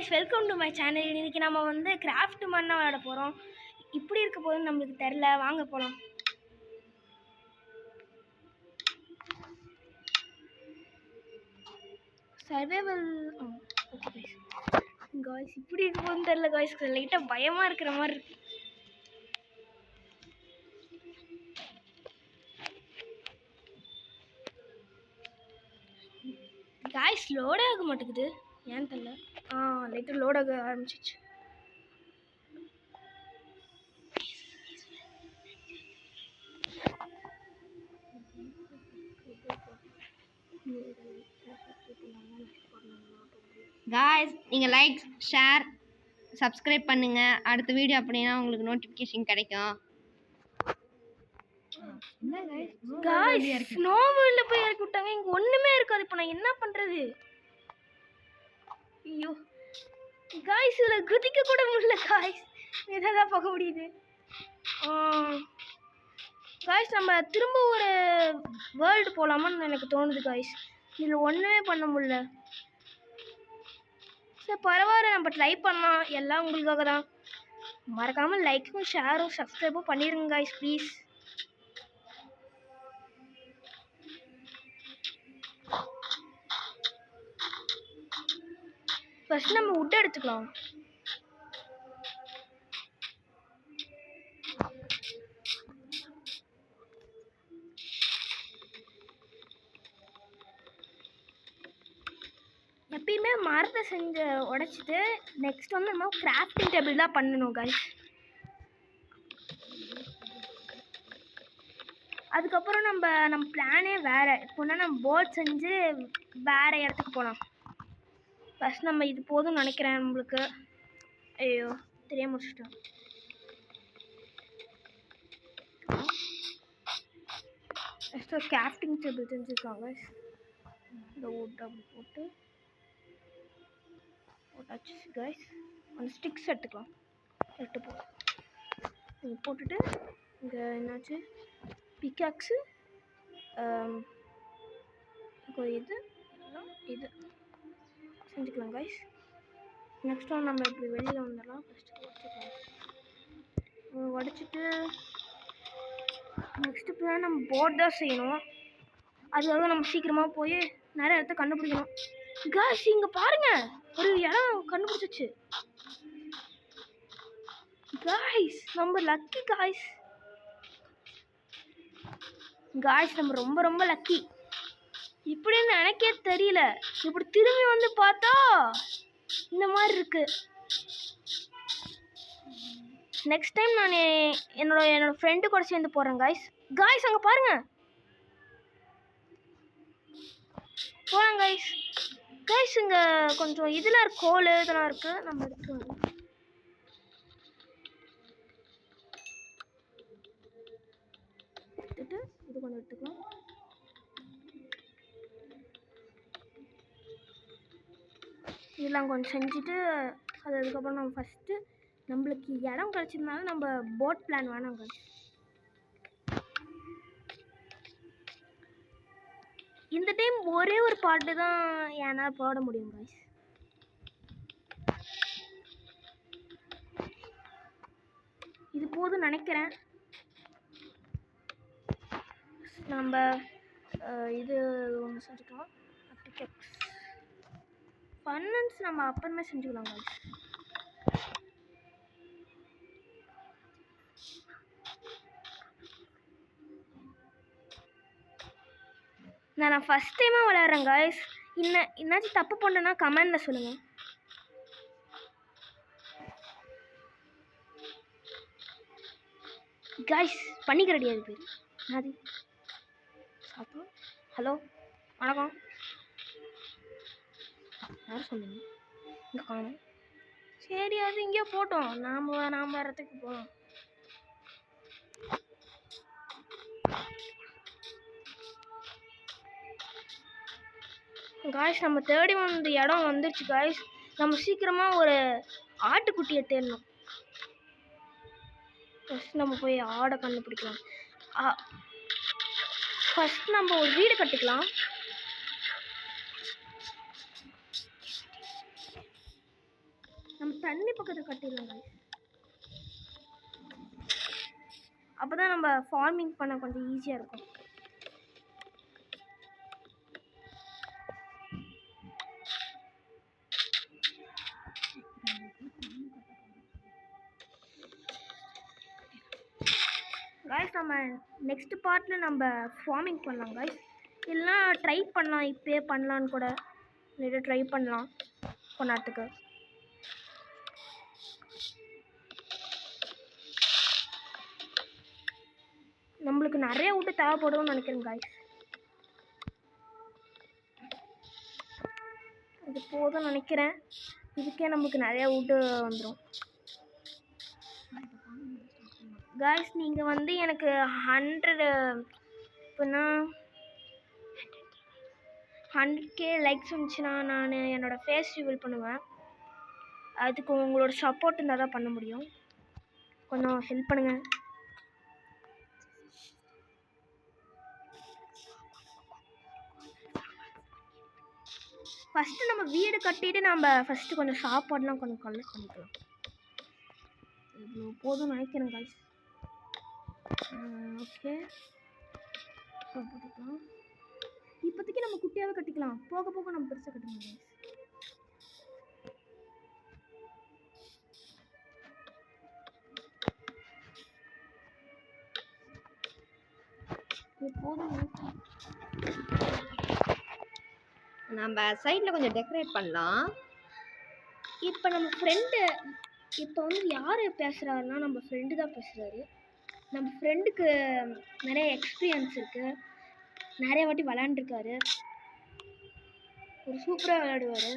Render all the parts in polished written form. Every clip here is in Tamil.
guys, welcome to my channel. இன்னைக்கு நாம வந்து கிராஃப்ட் மண்ணா விளையாட போறோம். இப்படி இருக்க போது நமக்கு தெரியல. வாங்க போலாம். சர்வைவல் ஓகே गाइस இப்படி இருக்க போது தெரியல गाइस. லைட்டா பயமா இருக்கிற மாதிரி இருக்கு. गाइस லோட் ஆக மாட்டேங்குது. ஏன் தெரியல. லைட்டா லோட் ஆக ஆரம்பிச்சிச்சு. காய்ஸ் நீங்கள் லைக் ஷேர் சப்ஸ்கிரைப் பண்ணுங்கள். அடுத்த வீடியோ அப்படின்னா உங்களுக்கு நோட்டிஃபிகேஷன் கிடைக்கும். गाइस ஸ்னோ வேர்ல்ட்ல போய் இறக்கி விட்டாங்க. இங்க ஒண்ணுமே இருக்காது. இப்போ நான் என்ன பண்றது? ஐயோ गाइस இதுல குதிக்க கூட முடியல गाइस. எதா பார்க்க முடியுது. गाइस நம்ம திரும்ப ஒரு வேர்ல்ட் போலாமான்னு எனக்கு தோணுது गाइस. இதுல ஒண்ணுமே பண்ண முடியல. சரி பரவாயில்ல, நம்ம ட்ரை பண்ணலாம். எல்லாம் உங்களுக்காக தான். மறக்காம லைக்கும் ஷேரும் சப்ஸ்கிரைபும் பண்ணிருங்க गाइस ப்ளீஸ். ஃபர்ஸ்ட் நம்ம உட் எடுத்துக்கலாம். எப்பயுமே மரத்தை செஞ்சு உடைச்சிட்டு நெக்ஸ்ட் வந்து நம்ம கிராஃப்டிங் டேபிள் தான் பண்ணணும் गाइस. அதுக்கப்புறம் நம்ம பிளானே வேற. இப்போனா நம்ம போட் செஞ்சு வேற இடத்துக்கு போகலாம். ஃபர்ஸ்ட் நம்ம இது போதும்னு நினைக்கிறேன் நம்மளுக்கு. ஐயோ தெரியாம முடிச்சிட்டோம். ஃபர்ஸ்ட் ஒரு கிராஃப்டிங் டேபிள் செஞ்சுருக்காங்க. இந்த வுட் அப்படி போட்டாச்சு गाइस. அந்த ஸ்டிக்ஸ் எடுத்துக்கலாம். போட்டுட்டு இங்கே என்னாச்சு பிக்காக்ஸு இது இது செஞ்சுக்கலாம் गाइस. நெக்ஸ்ட் ஒன் நம்ம இப்படி வெளியில் வந்துடலாம். ஃபஸ்ட்டு உடச்சிட்டு நெக்ஸ்ட்டு பிளான் நம்ம போட் தான் செய்யணும். அதுக்காக நம்ம சீக்கிரமாக போய் நிறைய இடத்த கண்டுபிடிக்கணும் गाइस. இங்கே பாருங்க, ஒரு இடம் கண்டுபிடிச்சிச்சு गाइस. நம்ம லக்கி गाइस. நம்ம ரொம்ப ரொம்ப லக்கி. இப்படின்னு எனக்கே தெரியல. இப்படி திரும்பி வந்து பார்த்தா இந்த மாதிரி இருக்கு. நெக்ஸ்ட் டைம் நான் என்னோட ஃப்ரெண்டு கூட சேர்ந்து போகிறேன் गाइस. அங்கே பாருங்க போகலாம் गाइस. இங்கே கொஞ்சம் இதில் கோல் இதெல்லாம் இருக்குது. நம்ம எடுத்துக்கலாம். எடுத்துட்டு இது கொஞ்சம் எடுத்துக்கலாம். இதெல்லாம் கொஞ்சம் செஞ்சுட்டு அதுக்கப்புறம் நம்ம ஃபஸ்ட்டு நம்மளுக்கு இடம் கிடச்சிருந்தாலும் நம்ம போட் பிளான் வேணாங்க. இந்த டைம் ஒரே ஒரு பாட்டு தான் ஏன்னா போட முடியும் गाइस. இது போதும் நினைக்கிறேன். நம்ம இது ஒன்று செஞ்சுக்கலாம். ஃபன்னன்ஸ் நம்ம அப்புறமே செஞ்சுக்கலாம் गाइस. நான் ஃபஸ்ட் டைமாக விளையாடுறேன் गाइस. என்னாச்சும் தப்பு பண்ணேன்னா கமெண்டில் சொல்லுங்கள். गाइस பண்ணிக்க ரெடியாக பேர் அது சாப்பிடும். ஹலோ வணக்கம். யார் சொன்னீங்க? இங்கே காணும். சரி அது இங்கே போட்டோம். நாம் வேறு இடத்துக்கு போகலாம். गाइस நம்ம தேடி வந்த இடம் வந்துருச்சு गाइस. நம்ம சீக்கிரமாக ஒரு ஆட்டுக்குட்டியை தேடணும். ஃபஸ்ட் நம்ம போய் ஆடை கண்டுபிடிக்கலாம். ஃபஸ்ட் நம்ம ஒரு வீடு கட்டிக்கலாம். தண்ணி பக்கத்தில் கட்டிடலாம் guys. அப்போ தான் நம்ம ஃபார்மிங் பண்ண கொஞ்சம் ஈஸியாக இருக்கும். காய்ஸ் நம்ம நெக்ஸ்ட் பார்ட்டில் நம்ம ஃபார்மிங் பண்ணலாம் காய்ஸ். இல்லைனா ட்ரை பண்ணலாம், இப்போயே பண்ணலான்னு கூட இல்லை ட்ரை பண்ணலாம் கொண்டாத்துக்கு. நம்மளுக்கு நிறைய விட்டு தேவைப்படும்னு நினைக்கிறேன் காய்ஸ். இது போதும் நினைக்கிறேன். இதுக்கே நமக்கு நிறைய விட்டு வந்துடும் காய்ஸ். நீங்கள் வந்து எனக்கு 100 இப்போனா 100K லைக்ஸ் வந்துச்சுன்னா நான் என்னோடய ஃபேஸ் ரிவீல் பண்ணுவேன். அதுக்கு உங்களோட சப்போர்ட் இருந்தால் தான் பண்ண முடியும். கொஞ்சம் ஹெல்ப் பண்ணுங்கள். ஃபஸ்ட்டு நம்ம வீடு கட்டிட்டு நம்ம ஃபஸ்ட்டு கொஞ்சம் சாப்பாடுலாம் கொஞ்சம் கலெக்ட் பண்ணிக்கலாம். இவ்வளோ போதும் நினைக்கிறேன் காய்ஸ். ஓகே போட்டுக்கலாம். இப்போதைக்கு நம்ம குட்டியாகவே கட்டிக்கலாம், போக போக நம்ம பெருசாக கட்டணும் காய்ஸ். போதும் நினைக்கிறேன். நம்ம சைடில் கொஞ்சம் டெக்கரேட் பண்ணலாம். இப்போ நம்ம ஃப்ரெண்டு இப்போ வந்து யார் பேசுகிறாருன்னா நம்ம ஃப்ரெண்டு தான் பேசுகிறாரு. நம்ம ஃப்ரெண்டுக்கு நிறைய எக்ஸ்பீரியன்ஸ் இருக்குது, நிறைய வாட்டி விளாண்டுருக்காரு, ஒரு சூப்பராக விளையாடுவார்.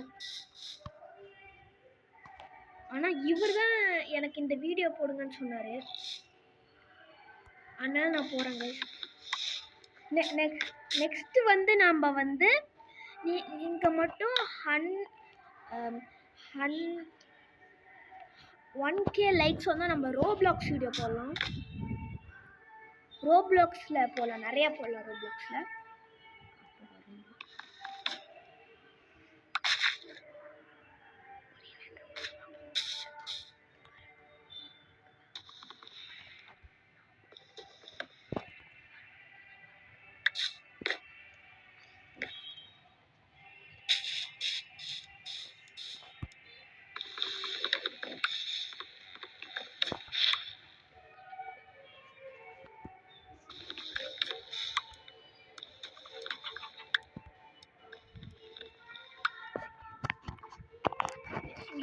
ஆனால் இவர் தான் எனக்கு இந்த வீடியோ போடுங்கன்னு சொன்னார், அதனால் நான் போகிறேங்க. நெக்ஸ்ட்டு வந்து நம்ம வந்து நீங்கள் மட்டும் 1K லைக்ஸ் வந்தால் நம்ம ரோப்ளாக்ஸ் வீடியோ போடலாம். ரோப்ளாக்ஸில் போடலாம், நிறையா போடலாம் ரோப்ளாக்ஸில்.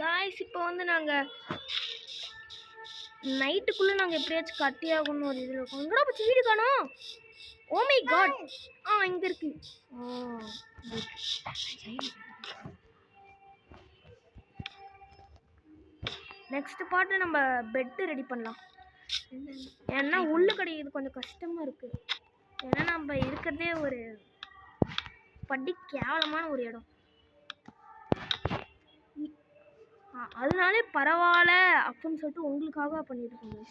காய்ஸ் இப்போ வந்து நாங்கள் நைட்டுக்குள்ளே நாங்கள் எப்படியாச்சும் கட்டி ஆகணும்னு ஒரு இதில் இருக்கோம். எங்கடா போச்சு வீடு காணோம்? ஓ மை காட், இங்கே இருக்கு. நெக்ஸ்ட் பார்ட்டு நம்ம பெட்டு ரெடி பண்ணலாம். ஏன்னா உள்ளு கிடையாது கொஞ்சம் கஷ்டமாக இருக்குது. ஏன்னா நம்ம இருக்கிறதே ஒரு படி கேவலமான ஒரு இடம், அதனாலே பரவாயில்ல அப்படின்னு சொல்லிட்டு உங்களுக்காக பண்ணிட்டு இருக்கோங்க.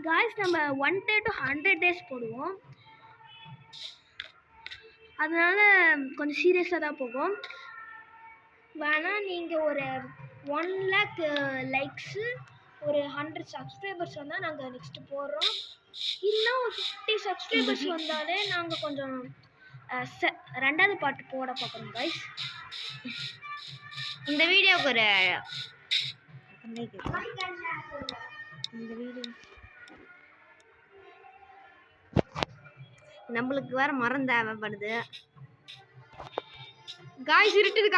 காய்ஸ் நம்ம 1 day to 100 days போடுவோம், அதனால கொஞ்சம் சீரியஸாக தான் போகும். வேணால் நீங்கள் ஒரு 1 lakh லைக்ஸு ஒரு 100 சப்ஸ்கிரைபர்ஸ் வந்தால் நாங்கள் நெக்ஸ்ட்டு போடுறோம். இன்னும் ஒரு 50 சப்ஸ்கிரைபர்ஸ் வந்தாலே நாங்கள் கொஞ்சம் 2வது பாட்டு போட பார்க்குறோம் காய்ஸ். இந்த வீடியோவுக்கு ஒரு இந்த வீடியோ நம்மளுக்கு வேற மரம் தேவைப்படுது. காய்ஸ் இருட்டுது,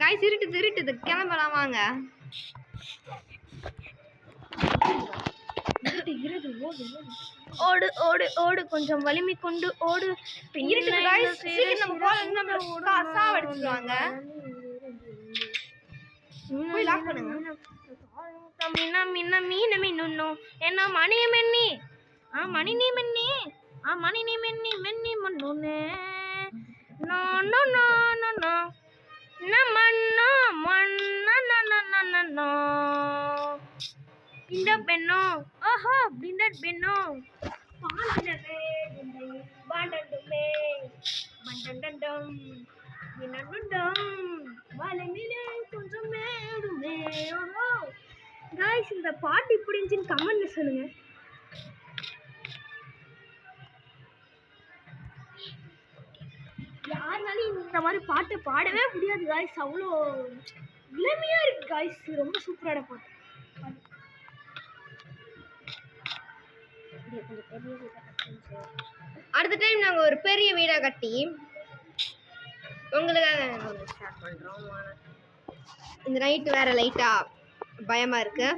காய்ஸ் இருட்டுது கிளம்பலாம் வாங்க. ஓடு ஓடு ஓடு கொஞ்சம் வலிமை கொண்டு ஓடு. இருட்டுது காய்ஸ், சீக்கிரம் நம்ம போலாம். நம்ம சாவடிச்சிடுவாங்க. போய் லாக் பண்ணுங்க. மின்ன மின்ன மீன மின்னுன்னு என்ன மணிய மென்னி மணி நீ மென்னி மணி நீ மென்னி மென்னி மண்ணுனே no no no no no நம்மண்ணா மண்ணா இந்த பெண்ணோ ஓஹோ இந்த பெண்ணோ பாடவே பாடண்டுமே பண்டண்டம் மின்னண்டம் வலைமிலே கொஞ்சம் மேடுமே. ஓஹோ காய்ஸ் இந்த பாட்டு இப்படி இருந்துச்சுன்னு கமெண்ட்ல சொல்லுங்க. யாருனாலும் இந்த மாதிரி பாட்டு பாடவே முடியாது காய்ஸ், அவ்வளோ இளமையா இருக்கு காய்ஸ், ரொம்ப சூப்பரான பாட்டு. அடுத்த டைம் நாங்க ஒரு பெரிய வீடா கட்டி உங்களுக்காக ஸ்டார்ட் பண்றோம். இந்த நைட்டு வேற லைட்டா பயமா இருக்கு.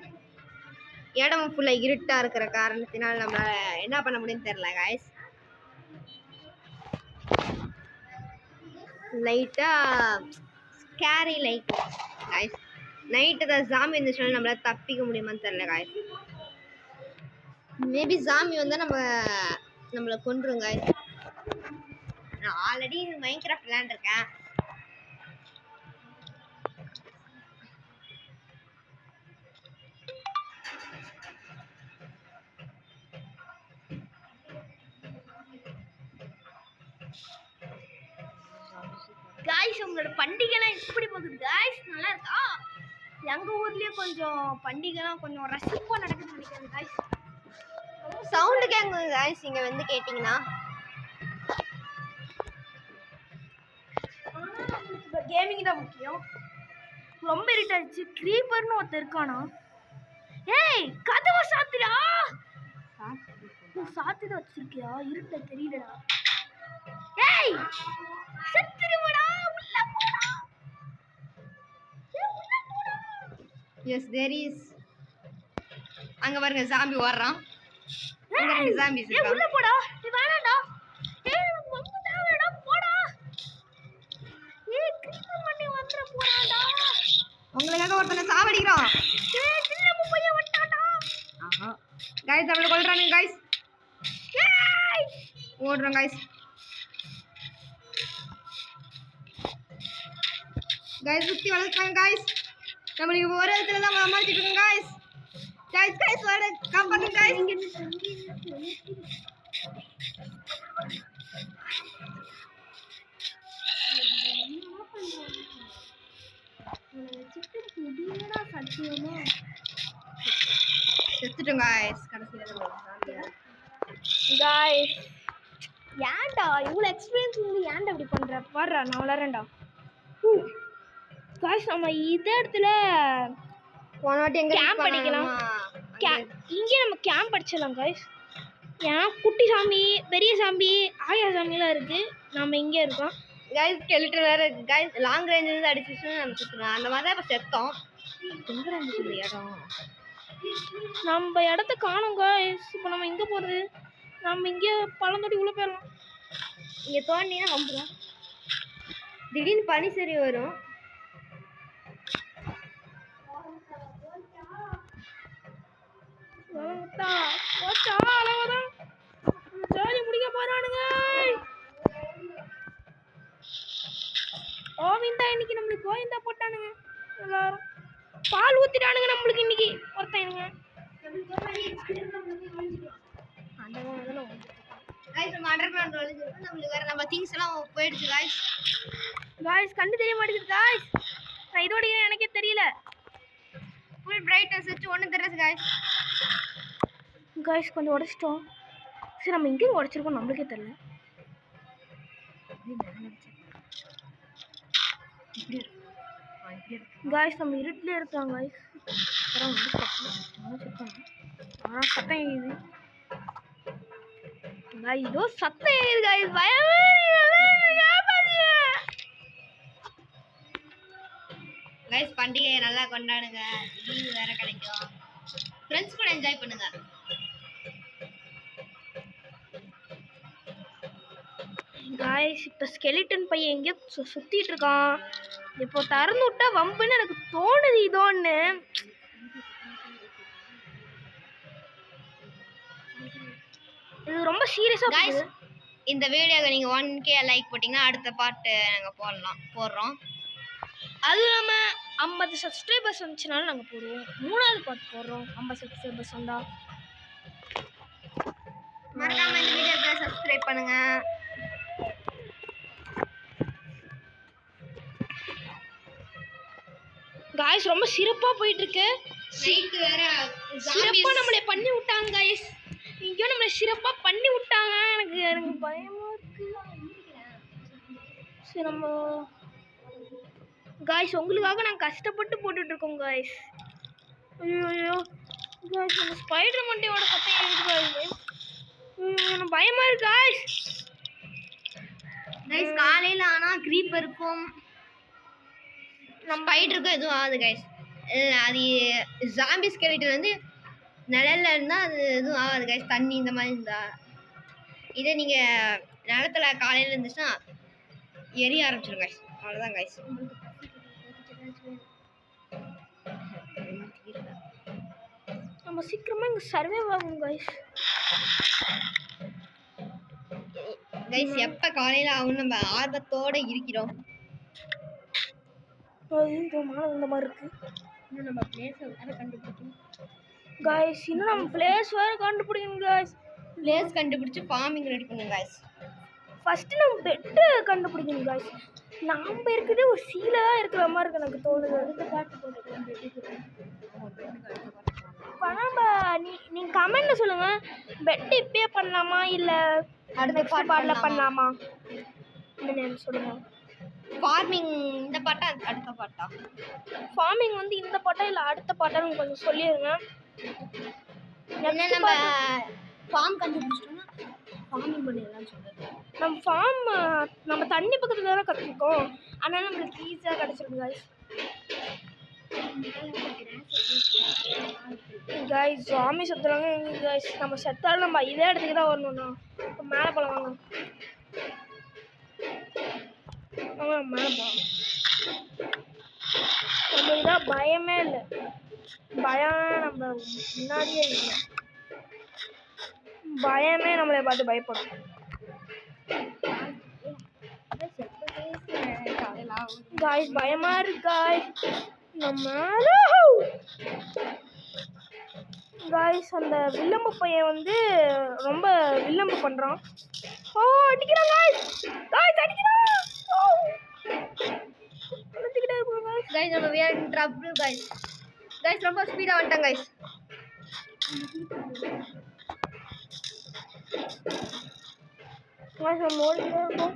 இடம் ஃபுல்லா இருட்டா இருக்கிற காரணத்தினால் நம்மளால என்ன பண்ண முடியும்னு தெரியல காய்ஸ். லைட்டா ஸ்கேரி லைட் காய்ஸ். நைட்டு தான் ஜாம்பி இருந்துச்சுனால நம்மளால தப்பிக்க முடியுமான்னு தெரியல காய்ஸ். மேபி ஜாம்பி வந்தால் நம்மளை கொன்றுங்க காய்ஸ். நான் ஆல்ரெடி மைன்கிராஃப்ட் விளையாண்டுருக்கேன். காய்ஸ் உங்களோட பண்டிகைலாம் எப்படி போகுது காய்ஸ், நல்லா இருக்கா? எங்க ஊர்லயே கொஞ்சம் பண்டிகைலாம் கொஞ்சம் ரசிப்பா நடக்குதுன்னு நினைக்கிறேன் காய்ஸ். சவுண்டு கேட்குங்க காய்ஸ் இங்கே வந்து கேட்டிங்கன்னா. ஆனால் நம்மளுக்கு இப்போ கேமிங் தான் முக்கியம். ரொம்ப இருட்டாச்சு. க்ரீப்பர்னு ஒருத்தர் இருக்கானா? ஏய் கதவை சாத்துடா. சாத்துதான் வச்சிருக்கியா? இருட்ட தெரியலடா. ஏய் செத்துருவடா, உள்ள போடா. Yes there is. அங்க பாருங்க ஜாம்பி ஓடுறான். அங்க ரெண்டு ஜாம்பிஸ் ஏய் உள்ள போடா. நீ வேணாம்டா. ஏய் ரொம்ப தேவடா போடா. ஏய் க்ரீப்பர் பண்ணி வந்துற போறாடா. உங்களுக்காக ஒருத்தனை சாவடிக்கிறான். ஏய் சின்ன பையன் வட்டாடா. ஆஹா गाइस நம்மள கொல்றாங்க गाइस. ஏய் ஓடுறோம் गाइस. गाइस சுத்தி வளைச்சாங்க गाइस. நம்மளுக்கு ஒரு இடத்துல தான் மாட்டிட்டு இருக்கோம் गाइस. गाइस வாட காப்பாத்துங்க गाइस. முடியலடா சத்தியமா. செத்துட்டோம் गाइस. கடைசில गाइस ஏன்டா இவ்வளவு எக்ஸ்பீரியன்ஸ் இருந்து ஏன்டா இப்படி பண்ற? பாருடா நான் விளையாடுறேன்டா. गाइस நம்ம இந்த இடத்துல போனாட்டி எங்க கேம்ப் அடிக்கலாம். இங்கே நம்ம கேம்ப் அடிச்சிடலாம் गाइस. ஏன்னா குட்டி சாமி பெரிய சாமி ஆயா சாமிலாம் இருக்கு. நம்ம இங்கே இருக்கோம் गाइस. ஸ்கெலிட்டன் வேற गाइस லாங் ரேஞ்சில இருந்து அடிச்சிட்டு நம்ம சுத்துறோம். அந்த மாதிரி தான் இப்ப செத்தோம். எங்க இருந்துச்சு இந்த இடம்? நம்ம இடத்த காணோம் गाइस. இப்போ நம்ம எங்க போறது? நம்ம இங்கே பழந்தோடி உள்ள போயிடலாம். இங்க தோண்டினா வந்துடும். திடீர்னு பனி சரி வரும். ஜாலி முடிக்க போறானுங்க. கோவிந்தா இன்னைக்கு நம்மளுக்கு கோவிந்தா போட்டானுங்க. எல்லாரும் பால் ஊத்திட்டானுங்க நம்மளுக்கு இன்னைக்கு ஒருத்தங்க. गाइस நம்ம அண்டர்கிரவுண்ட் ஒளிஞ்சிருக்கோம். நமக்கு வேற நம்ம திங்ஸ் எல்லாம் போயிடுச்சு गाइस. गाइस கண்ணு தெரிய மாட்டேங்குது गाइस. நான் இதோட எனக்கே தெரியல. ஃபுல் பிரைட்னஸ் வச்சு ஒண்ணு தெரியாது गाइस. गाइस கொஞ்சம் உடைச்சிட்டோம். சரி நம்ம எங்க உடைச்சிருக்கோம் நம்மளுக்கே தெரியல. காய்ஸ் நம்ம இருட்டில் இருக்கோம் காய்ஸ். ஆனால் சத்தம் இது காய்ஸ், ஏதோ சத்தம் ஏது காய்ஸ். கைஸ் பண்டிகையை நல்லா கொண்டாடுங்க. லீவு வேற கிடைக்கும். ஃப்ரெண்ட்ஸ் கூட என்ஜாய் பண்ணுங்க. காய்ஸ் இப்போ ஸ்கெலிட்டன் பையன் எங்கேயோ சுற்றிட்டு இருக்கான். இப்போ திறந்து விட்டா வம்புன்னு எனக்கு தோணுது. இதோன்னு இது ரொம்ப சீரியஸாக கைஸ், இந்த வீடியோக்கு நீங்கள் 1K லைக் போட்டிங்கன்னா அடுத்த பாட்டு நாங்கள் போடுறோம். அது இல்லாமல் 50 சப்ஸ்கிரைபர்ஸ் வந்துச்சுனாலும் நாங்கள் போடுவோம். 3வது பாட்டு போடுறோம் 50 சப்ஸ்கிரைபர்ஸ் வந்தால். மறக்காம இந்த வீடியோக்கு சப்ஸ்கிரைப் பண்ணுங்க. காய்ஸ் ரொம்ப சிறப்பாக போயிட்டுருக்கு. நைட்டு வேற சிறப்பாக நம்மளை பண்ணி விட்டாங்க காய்ஸ். இங்கேயோ நம்மளை சிறப்பாக பண்ணி விட்டாங்க. எனக்கு பயமாக இருக்கு. சரி நம்ம காய்ஸ் உங்களுக்காக நாங்கள் கஷ்டப்பட்டு போட்டுட்ருக்கோம் காய்ஸ். ஐயோ காய்ஸ் நம்ம ஸ்பைடர் மண்டையோட சத்தம் இருக்குது காய்ஸ். எனக்கு பயமாக இருக்கு காய்ஸ். கைஸ் காலையில் ஆனால் க்ரீப்பர் இருக்கும், ஸ்பைடருக்கும் எதுவும் ஆகுது கைஸ். அது ஜாம்பி ஸ்கெலிட்டன் வந்து நிழல்ல இருந்தால் அது எதுவும் ஆகாது கைஸ். தண்ணி இந்த மாதிரி இருந்தா. இதே நீங்கள் நிலத்துல காலையில் இருந்துச்சுன்னா எரிய ஆரம்பிச்சிடும் கைஸ். அவ்வளோதான் கைஸ். நம்ம சீக்கிரமாக இங்கே சர்வே ஆகும் கைஸ். கைஸ் எப்போ காலையில் ஆகும் நம்ம ஆர்வத்தோடு இருக்கிறோம். இந்த மாதிரி இருக்கு. இன்னும் நம்ம பிளேஸை வேறு கண்டுபிடிக்கணும் காய்ஸ். இன்னும் நம்ம பிளேஸ் வேறு கண்டுபிடிக்கணும் காய்ஸ். பிளேஸ் கண்டுபிடிச்சி ஃபார்மிங் ரெடி பண்ணுங்க காய்ஸ். ஃபஸ்ட்டு நம்ம பெட்டு கண்டுபிடிக்கணும் காய்ஸ். நாம் இருக்கிறதே ஒரு சீலை தான் இருக்கிற மாதிரி இருக்கு எனக்கு தோணுது. நம்ம நீங்கள் கமெண்ட்டில் சொல்லுங்கள், பெட்டு இப்பயே பண்ணலாமா இல்லை அடுத்த பாட்டில் பண்ணலாமா அப்படின்னு சொல்லுங்கள். ஃபார்மிங் இந்த பாட்டா அடுத்த பாட்டா? ஃபார்மிங் வந்து இந்த பாட்டா இல்லை அடுத்த பாட்டான்னு கொஞ்சம் சொல்லிடுங்க. என்ன நம்ம ஃபார்ம் கண்டுபிடிச்சிட்டோம்னா ஃபார்மிங் பண்ணிடலாம்னு சொல்லுங்கள். நம்ம தண்ணி பக்கத்தில் தானே கற்றுக்கோம், அதனால நம்மளுக்கு ஈஸியாக கிடச்சிருக்கு காய்ஸ். காய்ஸ் ஜாமி செத்துறாங்க எங்க காய்ஸ். நம்ம செத்தாலும் நம்ம இதே இடத்துக்கு தான் வரணும்ண்ணா. இப்போ மேலே போகலாம் வாங்க. மேலே போகலாம். நம்ம இதான் பயமே இல்லை. பயம் நம்ம முன்னாடியே இல்லை. பயமே நம்மளை பார்த்து பயப்படும். காய்ஸ் பயமா இருக்கு காய்ஸ். நம்ம காய்ஸ் அந்த வில்லம்பு பையன் வந்து ரொம்ப வில்லம்பு பண்றான். ஓ அடிக்கிறான் காய்ஸ். காய்ஸ் அடிக்கிறான். அடிச்சிட்டே இருக்கான் காய்ஸ். கைஸ் நம்ம we are in trouble guys. Guys ரொம்ப ஸ்பீடா வந்துட்டாங்க கைஸ். காய்ஸ் நம்ம ஓடிட்டே இருக்கோம்.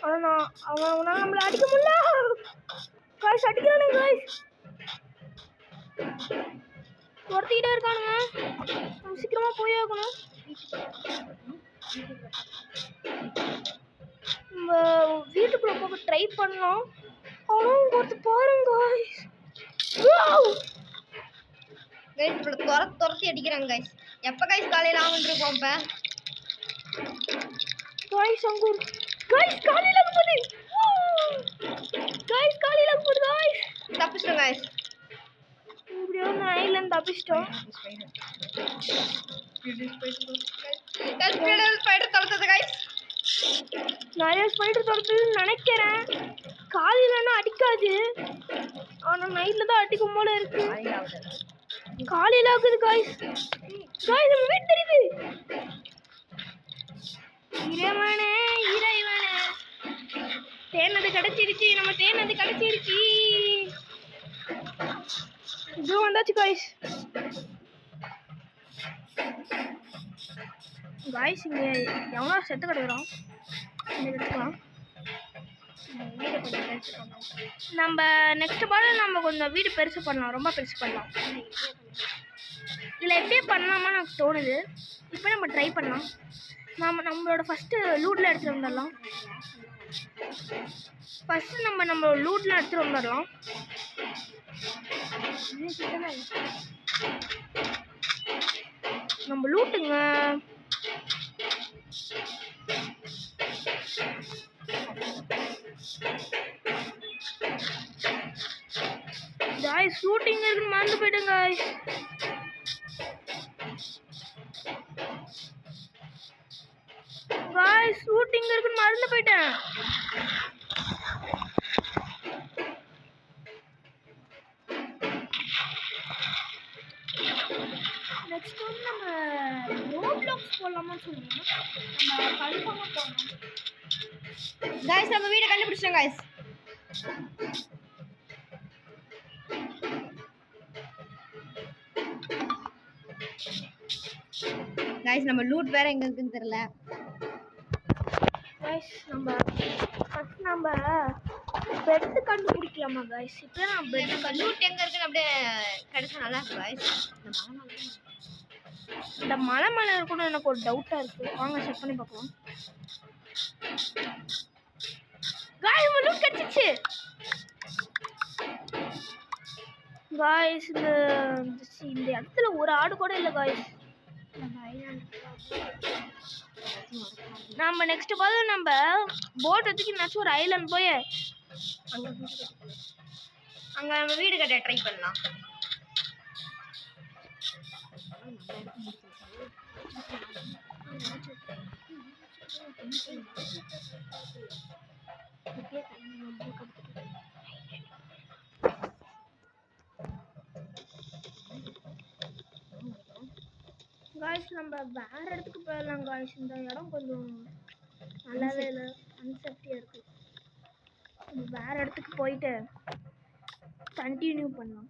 ஆனால் அவனால் நம்மளை அடிக்க முடியல. Guys அடிக்கிறானே guys. துரத்திக்கிட்டே இருக்கானுங்க. நம்ம சீக்கிரமாக போய் ஆகணும். நம்ம வீட்டுக்குள்ளே போக ட்ரை பண்ணலாம். ஆனால் இங்கே ஒருத்தர் பாருங்க காய்ஸ். கைஸ் இப்போ துரத்தி அடிக்கிறாங்க கைஸ். எப்போ கைஸ் காலையில் ஆகுன்னு இருக்கோம் இப்போ காய்ஸ் அங்கே ஒரு காய்ஸ் காலையில் ஆக போகுது. காய்ஸ் காலையில் ஆக போகுது காய்ஸ். தப்பிச்சிட்டோம் கைஸ். இப்படியோ அந்த ஐலேருந்து தப்பிச்சிட்டோம். ஸ்பைடர் துரத்துது கைஸ். நிறைய ஸ்பைடர் துரத்துதுன்னு நினைக்கிறேன். காலையிலன்னா அடிக்காது, ஆனால் நைட்டில் தான் அடிக்கும் போல இருக்கு. காலையில் ஆகுது காய்ஸ். காய்ஸ் நம்ம வீட்டு தெரியுது. இறைவனே இறைவனே, தேனது கிடச்சிருச்சு. நம்ம தேனது கிடச்சிருச்சு. இதோ வந்தாச்சு காய்ஸ். காய்ஸ் இங்கே எவ்வளோ செத்து கிடக்குறோம். இங்கே எடுத்துக்கலாம். வீடு கொஞ்சம் பெருசு பண்ணலாம். நம்ம நெக்ஸ்ட் பாடல் நம்ம கொஞ்சம் வீடு பெருசு பண்ணலாம், ரொம்ப பெருசு பண்ணலாம். இதில் எப்படியே பண்ணலாமா எனக்கு தோணுது. இப்போ நம்ம ட்ரை பண்ணலாம். நம்மளோட ஃபஸ்ட்டு லூட்டில் எடுத்துகிட்டு வந்துடலாம். ஃபஸ்ட்டு நம்ம லூட்டில் எடுத்துகிட்டு வந்துடலாம். நம்ம லூட்டுங்க. காய்ஸ் ஷூட்டிங் இருக்குன்னு மறந்து போயிட்டேன் காய்ஸ். காய்ஸ் ஷூட்டிங் இருக்குன்னு மறந்து போயிட்டேன். நெக்ஸ்ட் வந்து நம்ம ரோப்ளாக்ஸ் போடலாமான்னு சொல்லுங்க. நம்ம கன்ஃபார்மாக போடணும். காய்ஸ் நம்ம வீடை கண்டுபிடிச்சோம் காய்ஸ். காய்ஸ் நம்ம லூட் வேற எங்க இருக்குன்னு தெரியல. காய்ஸ் நம்ம பெட் கண்டுபிடிக்கலாமா காய்ஸ்? இப்போ நான் பெட் லூட் எங்க இருக்குன்னு அப்படியே கிடைச்சா நல்லா இருக்கும் காய்ஸ். இந்த மலை மேலே இருக்குன்னு எனக்கு ஒரு டவுட்டாக இருக்குது. வாங்க செக் பண்ணி பார்க்கலாம். காய்ஸ் லூட் கிடைச்சிச்சு காய்ஸ். இந்த இடத்துல ஒரு ஆடு கூட இல்லை காய்ஸ். நம்ம நெக்ஸ்ட் பார்த்து நம்ம போட் வச்சுக்கு என்னாச்சும் ஒரு ஐலாண்ட் போய் அங்க நம்ம வீடு கட்ட ட்ரை பண்ணலாம். காய்ஸ் நம்ம வேற இடத்துக்கு போயிடலாம் காய்ஸ். இந்த இடம் கொஞ்சம் நல்லாவே இல்லை, அன்சேஃப்டியாக இருக்குது. வேற இடத்துக்கு போயிட்டு கண்டினியூ பண்ணலாம்.